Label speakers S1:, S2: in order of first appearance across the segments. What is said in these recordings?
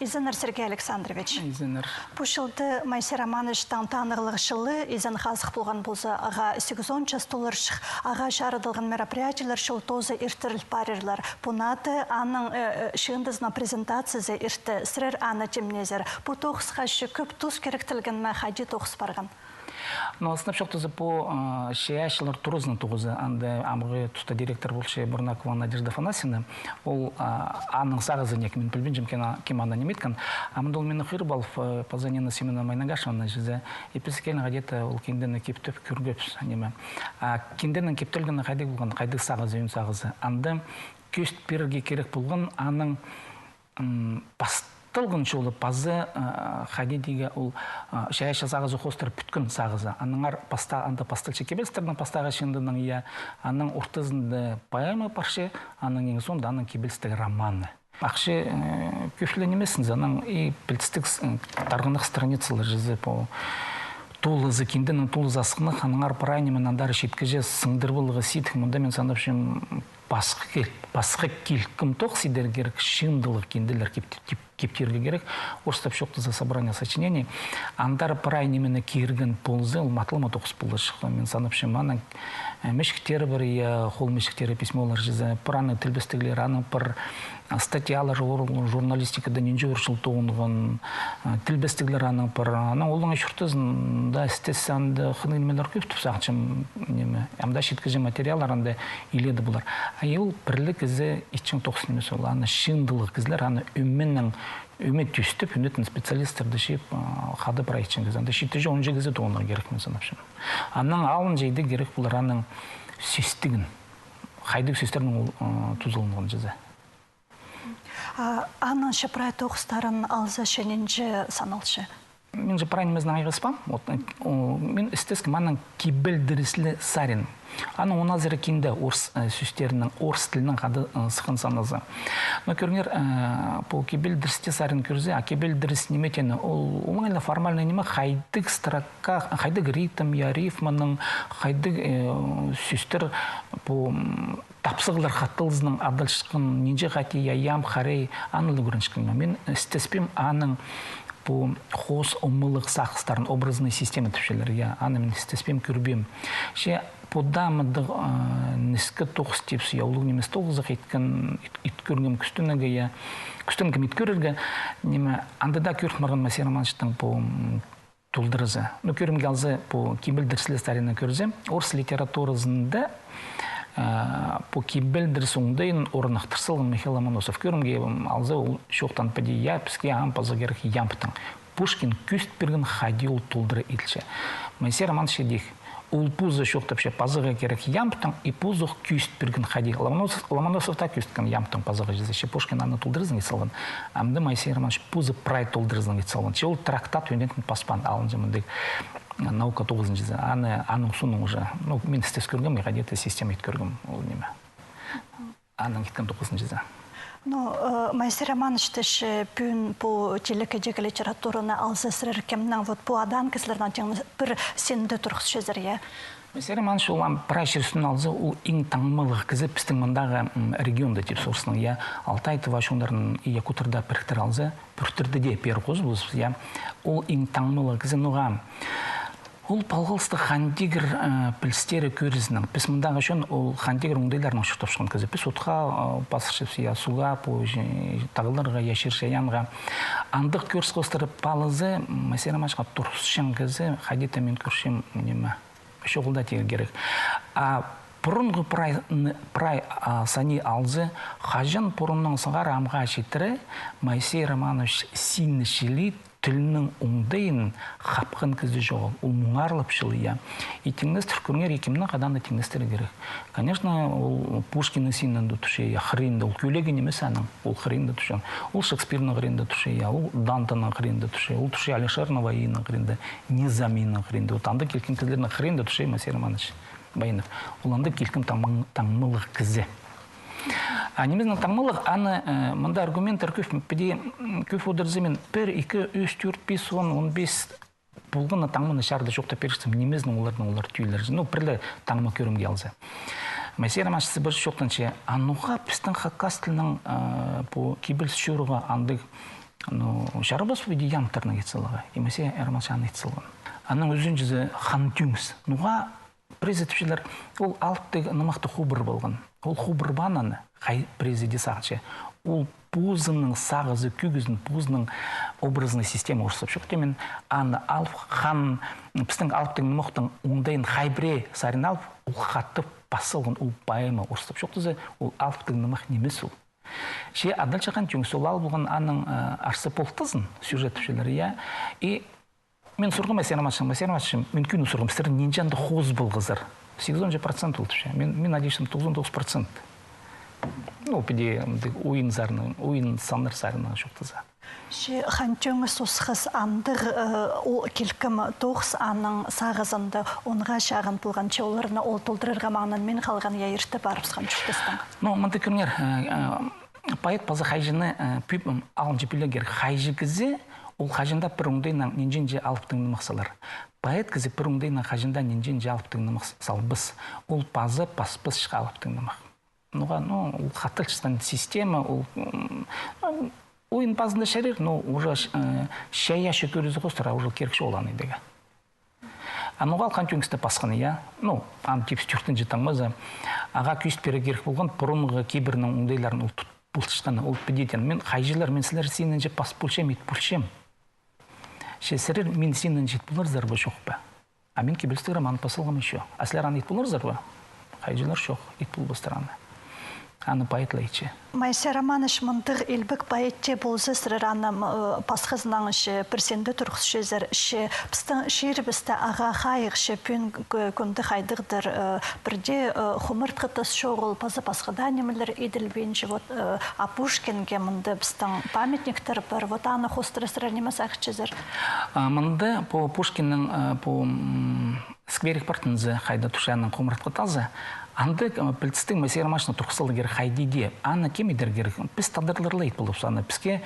S1: Изенер Сергей Александрович.
S2: Изенер.
S1: Пушылды Майсер Романовичтан танығылығы шылы, изен қазық болған болса, аға 8-10 час толыршық, аға жарыдылған мероприятиялар шыл тозы иртіріл парерлар. Пунаты аның шыңдызна презентациясы ирті сірер аны темнезер. Бұ тоқысқа шүкіп тұз керектілген мәхади тоқыс барған.
S2: Но снапшот тоже по шеящилар туризм тугузы, анде амгы туста директор болше Бурнакова Надежда Фанасина, ол анның сағызы нек мен білбенжім кеманда неметкан, амдол мені қырбалов позанена Семена Майнагашевна жүзі епискеліға дета ол кендені кептіп көргөп неме. Кенденің кептілгені қайдық болған, қайдық сағызы, үйін сағызы. Анды көст перге керек болған аның Тылғын жолы пазы хадидиге ол шаяша сағызы қостыр бүткін сағызы. Аныңар анда пастылчы кебелстердің пастаға шындының ия, аның ұртызынды поэма парше, аның ең сонда аның кебелстігі романы. Ақшы көфіленемесін, аның білістік тарғынық страницылы жүзі по толызы, кендінің толыз асқынық, аныңар парайнемен андары шеткіже сыңдырбылығы сейт, мұнда мен сандапшым басқы келкім тоқ сидер керек, шындылық кенделер кептерге керек. Орыстап шоқты за собрание сочинений. Андар парайнемен керген ползы, ұлматылыма тоқыс болды шықты. Мен сандапшым, аның мешіктері бір, қол мешіктері письмолар жүзі, пыраны тілбістігілер, аның пыр статьялар журналистикада ненже ұршыл тоғынған тілбістігілер аның пыр. Аның олың үшіртізін да істесанды қынылмелер көптіп сақчым неме. Амда шеткіжі материалар анда иледі бұлар. Айыл бірлік ізі итчің тоқсын емес ол. Аны шындылық кізлер, аны үмменнің үмет түстіп, үметтің специалистерді шеп қады бір айтшын кіз. Анда шетті жа 10 кізі тоғыныр керек мен санапшын. Анның алын жейді керек бұлар аның сөстігін, қайдық сөстерінің тұзылынған жүзі.
S1: Анын шапырай тоқыстарын алза шененже саналшы?
S2: Мен же правильно айғыспам. Мен істескім аның кебелдіріслі сарин. Аны он азыры кенді орыс сөстерінің, орыс тілінің қады сықын саназы. Но көріңер, бұл кебелдірісте сарин көрзе, а кебелдіріс неметені, ол оңайлы формальный неме, қайдық строка, қайдық ритм, я рифманың, қайдық сөстер бұл тапсығылар қаттылызының адалшықын, ненже қати, ям, қарай, анылы көріншкілі. Мен істеспем аның бұл қос омылық сақыстарын, образный система түпшелер, аны мен істеспем көрбем. Подамыдық ніскі тоқыс тепсі, яулық немес тоғызық иткөргім күстінігі, күстінігім иткөріргі, андыда көріп марған Масер Романовичтың бұл тұлдырызы. Көрімге алзы бұл кебелдірсілі старина көрзе, орыс литературызында бұл кебелдірс оңдайын орынақтырсылған Михаил Ломоносов. Көрімге алзы шоқтан пәді япіске ампазы керек ямптың. Пушкин күст берген хади ол тұлдыры етілші. Масер Романович дейік. Ол пузы шоқтапшы пазығы керек ямптың, и пузық күст берген хади. Ломоносов та күсткен ямптың пазығы жезеші. Пушкин аны тұлдырызын етсалған. Амды Масер Романович пузы прай тұлдырызын етсалған. Ол трактат өнетін паспан алын жеміндік наука тоғызын жезе. Аның сұның уже. Мен істес көргім, ғадеті система ет көргім. Ол неме. Аның кеткен тоғызын жезе.
S1: Майсер Романовичтіш пүн по телекедегі литератураны алзы сірір кемнің по адан кісілерден теңіз бір сенді тұрғыз шезірге?
S2: Майсер Романович олам прайшерсін алзы ол ең таңмылық кізі пістің мұндағы регионда теп сорсының. Алтай Тывашондарын Якутырда біріктір алзы, біріктірді де перқоз бұлыз. Ол ең таңмылық кізі нұға. Ол палғылысты хандигір пілістері көрізінің. Піс мұндағы үшін ол хандигір ұңдайларының шықтап шыққан кізі. Піс отқа басықшыпсы, суға, тағыларға, яшыр-шаянға. Андық көріс қостырып палызы, Масер Романовичқа тұрсышын кізі, хадита мен көршем шоғылда тегі керек. Бұрынғы прай сани алзы, қажын бұрынның сыңғар амға шетірі, Масер Романович синішілі тілінің ұңдайын қапқын кізді жоғыл. Ол мұңарлып жылы, Итіңіз түркіріңер екемінің қадан да теңістері керек. Конечно, ол Пушкинның синінді түше, қырында, ол көлегі немес әнің, ол қырында түше. Ол Шекспирның қырында түше, ол Дантының қырында түше, ол түше Алишер Наваиның қырында, Низаминың қырында. Анда келкен кізлерінің қырында түше Масер Романович Байынов. Ол анда келкен таңмылық кізі. Немездің таңмылық, аны мұнда аргументтер көп одырзымен 1, 2, 3, 4, 5, 10, 15 болғаны таңмыны шарды жоқта перішсім, немездің олар түйілер. Бірлі таңмы көрімге алзы. Масер Романович бір жоқтаншы, ануға пістің хаққас тілінің кейбіл шүріға андық Ну, шарабас виде ямтарна гитсылыгы, имесе эрмашаны гитсылыгын. Аның өзін жүзі хан тюнгс. Нуға президентшілер ол алыпты нымақты хубыр болған. Ол хубыр бананы қай президенті сағычы. Ол пузының сағызы, күгізінің пузының образный система ұрсып шық. Демен, аны алып, хан, біздің алыптың нымақтың оңдайын хайбре сарин алып, ол қатып басылған, ол байымы ұрсып шық. Ол алыптың нымақ немес ол. Ше адалча хан тюнгс ол алып болған аның арсы полтызын сюжетшілер, я. И мен сұрғым әсермашым, мен күні сұрғым, сірі ненжанды хоз болғызыр. 8-10% олды. Мен адешім 99%. Ну, педе ойын саныр зарына жоқтыза.
S1: Ше хантюңы сосқыз андыр ол келкім тоғыз аның сағызынды онға шағын болған чеоларына ол толдырырға мағынан мен қалған яйырты барыпсқан жүктістің.
S2: Ну, мұнты көрінер, пайет пазы қайжыны алын жепілі кер қайжы кізі, ол қажында бір оңдайынан ненжен же алыптың нымақсалар. Пайет кізі бір оңдайынан қажында ненжен же алыптың нымақсал біз. Ол пазы пас-пас шыға алыптың нымақ. Ол қатылшыстан система, ойын пазында шәрер, но уже шая шөкөрізі қостыра, уже керкші оланы едігі. Ануғал қан түйіңісті пасқаны, я? Ну, ан тепс түрттін жетаңмазы, аға күйіст бері керек болған, бұрынғы кейбірінің оңдайларын ол бұлтышқаны, ол педетен. Мен қайжылар, мен сілер сенің же пас бұлшем, ет бұлшем. Шесірер, мен сенің жет бұлар зарбы шоқ ба. А мен кебілістігірім аны пасылғым еще. Аслер аны ет бұлар зарбы? Қайжылар шоқ, ет бұл бұстыраны. Аны пайытлайчы.
S1: Майся Романыш мұндыр елбік байетте болзы сырыр анам пасқызынан үші, бірсенді тұрғыз шезір үші, біздің шері бізді аға қайық шы пүн күнді қайдырдыр бірде құмырт қытыс шоғыл пазы пасқыда немілер еділбен живот Апушкинге мұнды біздің памятниктер бір, вот аны қостыры сырыр немес ақчызыр?
S2: Мұнды по Пушкиннің по скверик партынызы қайда тұшаның құмырт қытазы, анды білістің мәсер машына тұрқсылы кер қайдеде, аны кемедер керек, біз стандартыларлы ет болып саны, бізге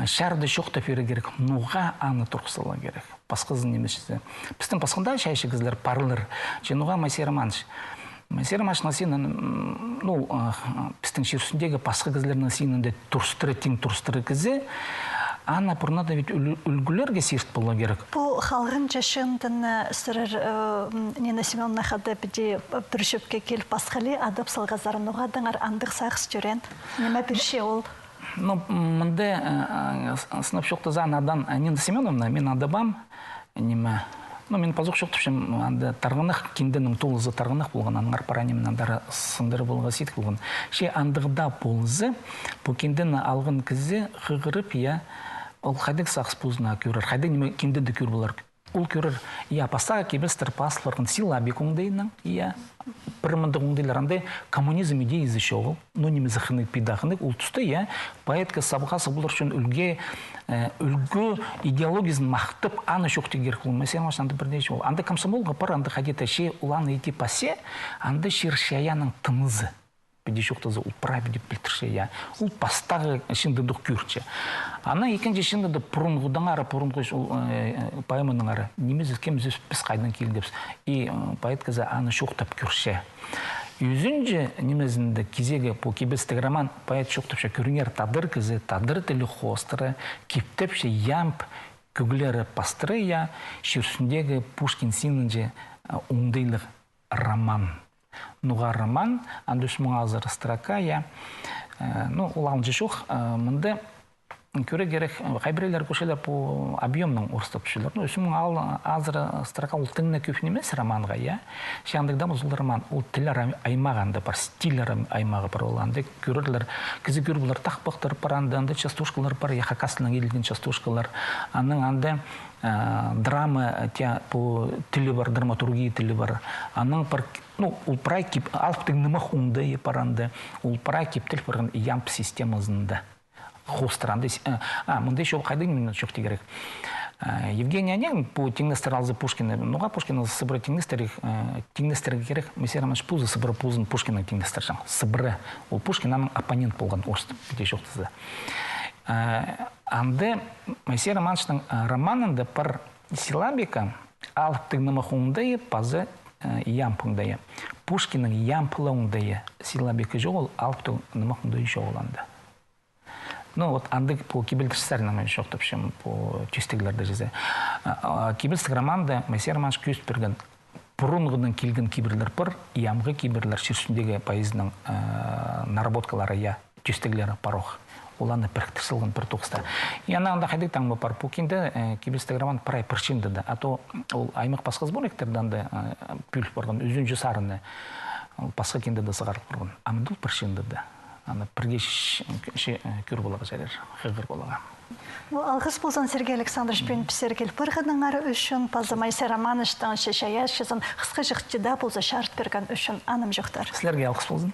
S2: шарды шоқта фері керек, нуға аны тұрқсылы керек, пасқызын немесізді. Біздің пасқында шайшы кізлер парылыр, нуға мәсер маныш. Мәсер машына сенің, біздің шерсіндегі пасқы кізлерінің сенінде тұрстыры кізі, ана бұрнада ведь үлгілерге серт болу керек.
S1: Бұл қалғын жашындыны сырыр Нина Семеновна қады біде бір шөпке келіп басқали адып салғазарын оғадыңар андық сағыз түрен. Неме бірше ол?
S2: Мұнды сынып шоқты зан адан Нина Семеновна, мен адыбам, неме... Мен пазық шоқтышым, тарғынық кендінің толызы тарғынық болған, аңғар паранемен андары сындыры болға сейтік болған. Ше андығда болызы, бұл кендіні алғын кізі қығырып, ол қайдық сақсы пұзына көрір, қайдық неме кендіді көр болар. Ол көрір, пастаға кебестір пасыларғын сила бек оңдайынан, бірімінді оңдайлар, андай коммунизм идеязы шоғыл, но неме зықынық, пидақынық, ол тұсты, поэтка сабғасы болар үшін үлгі идеологизм мақтып, аны шоқты керек ол. Мәселен, анда бірдейші ол. Анда комсомолға бар, анда қадеті ше, ұланы еті пасе, анда шершаяның тымызы. Беде шоқтызы ұлпыра бедеп білтірше, ол пастағы шындыдық көрче. Ана екінші шындыды пұрынғыдан ары, пұрынғыш пайымының ары, неміз кеміз біз қайдан келдепіз. И поэткізі аны шоқтап көрше. Үзінже немезінде кезегі бұл кебестік роман поэт шоқтапша көрінер тадыр кізі, тадыр тілі қостыры, кептепше ямп, көгілері пастыры, шерсіндегі Пушкин сенінже оңдайлық роман. Нуға роман, андыш мұңазыр строка, ол алынжы шоқ, мұнды көре керек, қайбірелер көшелер по объемның ұрыстап үшілер. Өсі мұң азыр строка ол тіңіне көпін емес романға, шаңдығда мұзыл роман, ол тілер аймағанды бар, стилер аймағы бар оланды. Көрерлер, кізі көр бұлар тақпақтар бар, анды частушкалар бар, Хакасылың елден частушкалар, аның анды драма, по тілі бар, драматургия тілі бар, аның бар, ол прай кеп, алыптың нымақ оңды епаранды, ол прай кептіл барған ямп системазында. Хостыранды. Мұнда еще қайдың мен шөкті керек. Евгений Онегин по теңнестер алзы Пушкина, нуға Пушкина сыбыры теңнестерге керек, Мессер Романович Пузы сыбыры Пузын Пушкина теңнестер жан. Сыбыры. Ол Пушкинаның оппонент болған орыс бете шоқтызы. Анды Мессер Романовичтың романында пар силабика алыптың нымақуындайы пазы ямпыңдайы. Пушкинның ямпылауындайы силабика жоғыл алыптың нымақуындайы жоғыланды. Ну, вот андык по кибельдерсарина мен шок топшым по чистеглерде жизе. Кибельстік романда Майсер Романович көз берген бұрынғыдан келген киберлер бір, ямғы киберлер шершіндегі пайызының наработкалары я чистеглері парох. Оланы біріктірсілген бір тоқыста. Янағында қайдық таңбы бар. Пукинде кибельстік роман парай піршінді да. Ато ол аймақ басқа сборниктердан да пүліп барған, үзін жүсарыны басқа кенде де сығарып барған. Амындыл піршінді да. Аны бірге көр болаға жарар, қығыр болаға.
S1: Алғыс болсан Сергей Александрович пен пісергел бірғының ары үшін, пазы Майсер Романовичтан шешаяш, қысқы жықтыда болса шарт берген үшін аным жоқтар.
S2: Сілерге алғыс болсын.